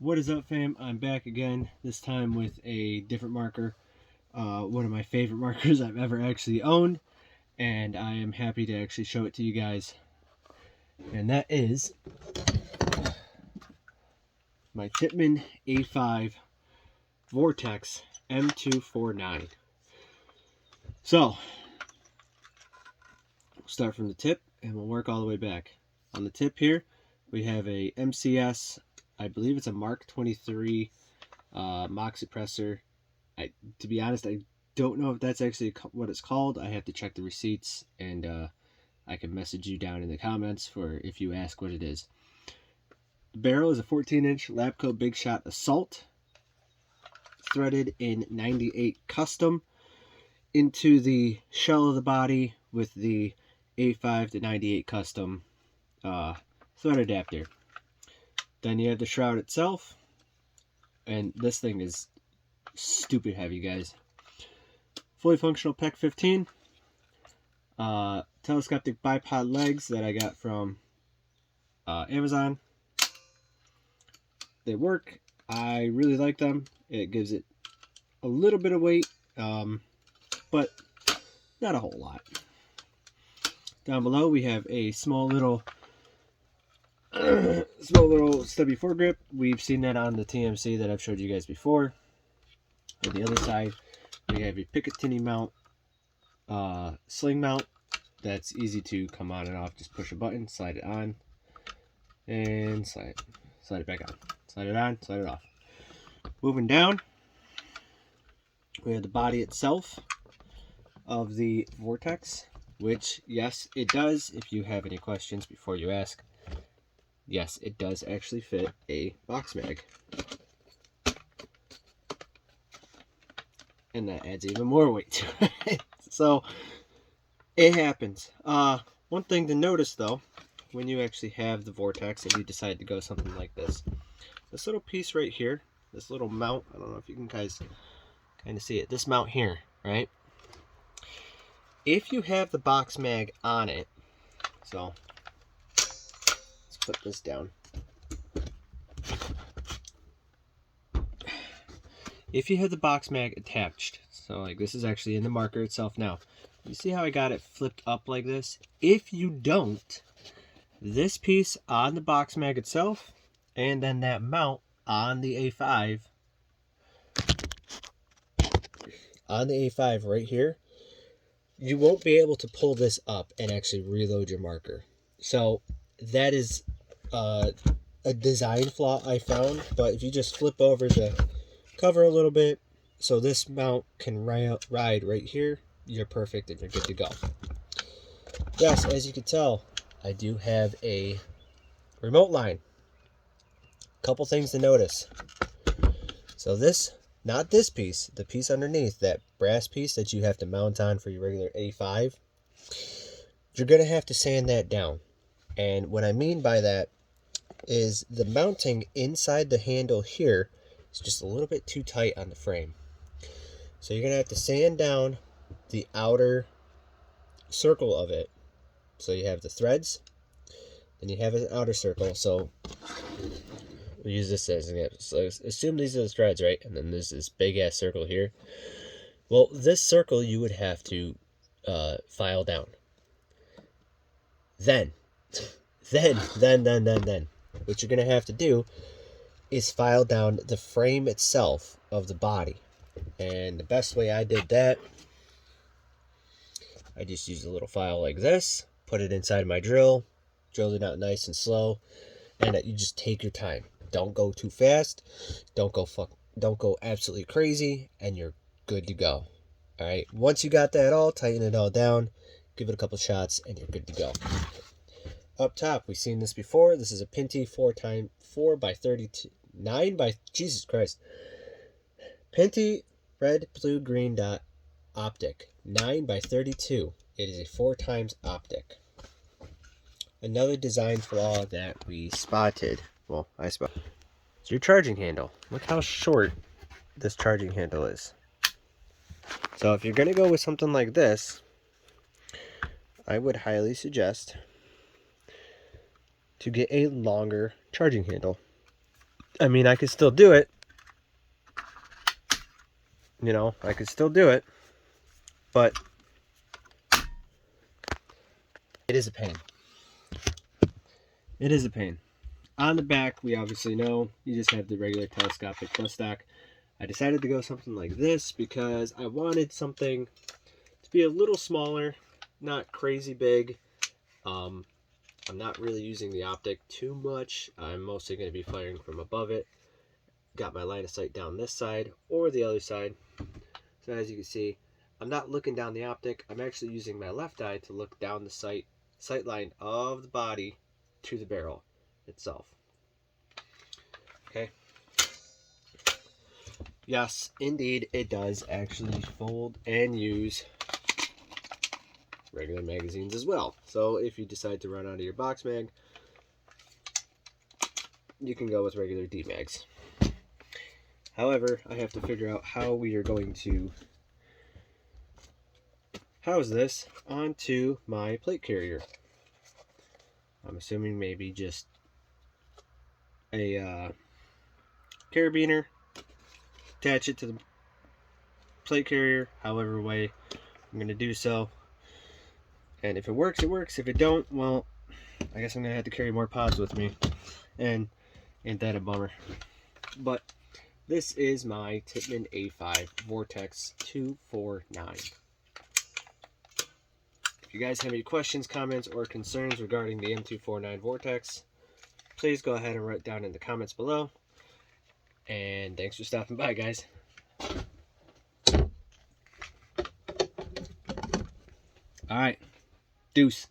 What is up, fam? I'm back again, this time with a different marker. One of my favorite markers I've ever actually owned, and I am happy to actually show it to you guys. And that is my Tippmann A5 Vortex M249. So, we'll start from the tip and we'll work all the way back. On the tip here, we have a MCS, I believe it's a Mark 23 mock suppressor. To be honest, I don't know if that's actually what it's called. I have to check the receipts, and I can message you down in the comments for if you ask what it is. The barrel is a 14-inch Labco Big Shot Assault, threaded in 98 Custom into the shell of the body with the A5 to 98 Custom thread adapter. Then you have the shroud itself, and this thing is stupid heavy, guys. Fully functional PEC 15. Telescopic bipod legs that I got from Amazon. They work. I really like them. It gives it a little bit of weight, but not a whole lot. Down below we have a small little stubby foregrip. We've seen that on the TMC that I've showed you guys before. On the other side, we have a Picatinny mount, sling mount that's easy to come on and off. Just push a button, slide it on, and slide it back on. Slide it on, slide it off. Moving down, we have the body itself of the Vortex, which, yes, it does. If you have any questions before you ask, yes, it does actually fit a box mag. And that adds even more weight to it. So, it happens. One thing to notice, though, when you actually have the Vortex and you decide to go something like this little piece right here, this little mount, I don't know if you can guys kind of see it, this mount here, right? If you have the box mag on it, so let's put this down. If you have the box mag attached, so like this is actually in the marker itself now. You see how I got it flipped up like this? If you don't, this piece on the box mag itself, and then that mount on the A5, right here, you won't be able to pull this up and actually reload your marker. So that is a design flaw I found, but if you just flip over the cover a little bit so this mount can ride right here, you're perfect and you're good to go. Yes, as you can tell, I do have a remote line. Couple things to notice. So this, not this piece, the piece underneath, that brass piece that you have to mount on for your regular A5, you're going to have to sand that down. And what I mean by that is the mounting inside the handle here is just a little bit too tight on the frame. So you're going to have to sand down the outer circle of it. So you have the threads, and you have an outer circle. So we'll use this as an example. So assume these are the threads, right? And then there's this big ass circle here. Well, this circle you would have to file down. Then, what you're going to have to do is file down the frame itself of the body. And the best way I did that, I just used a little file like this, put it inside my drill, drilled it out nice and slow, and you just take your time. Don't go too fast, don't go absolutely crazy, and you're good to go. All right, once you got that all, tighten it all down, give it a couple shots, and you're good to go. Up top, we've seen this before. This is a Pinty 4x39 by Jesus Christ. Pinty red, blue, green dot optic 9x32. It is a 4x optic. Another design flaw that we spotted. Well, I spotted. It's your charging handle. Look how short this charging handle is. So if you're gonna go with something like this, I would highly suggest to get a longer charging handle. I mean, I could still do it. You know, I could still do it. But it is a pain. It is a pain. On the back, we obviously know you just have the regular telescopic bus stock. I decided to go something like this because I wanted something to be a little smaller, not crazy big. I'm not really using the optic too much. I'm mostly going to be firing from above it. Got my line of sight down this side or the other side. So as you can see, I'm not looking down the optic. I'm actually using my left eye to look down the sight line of the body to the barrel itself. Okay. Yes, indeed, it does actually fold and use regular magazines as well. So if you decide to run out of your box mag, you can go with regular D-mags. However, I have to figure out how we are going to house this onto my plate carrier. I'm assuming maybe just a carabiner, attach it to the plate carrier, however way I'm going to do so. And if it works, it works. If it don't, well, I guess I'm going to have to carry more pods with me. And ain't that a bummer. But this is my Tippmann A5 Vortex 249. If you guys have any questions, comments, or concerns regarding the M249 Vortex, please go ahead and write down in the comments below. And thanks for stopping by, guys. All right. Deuce.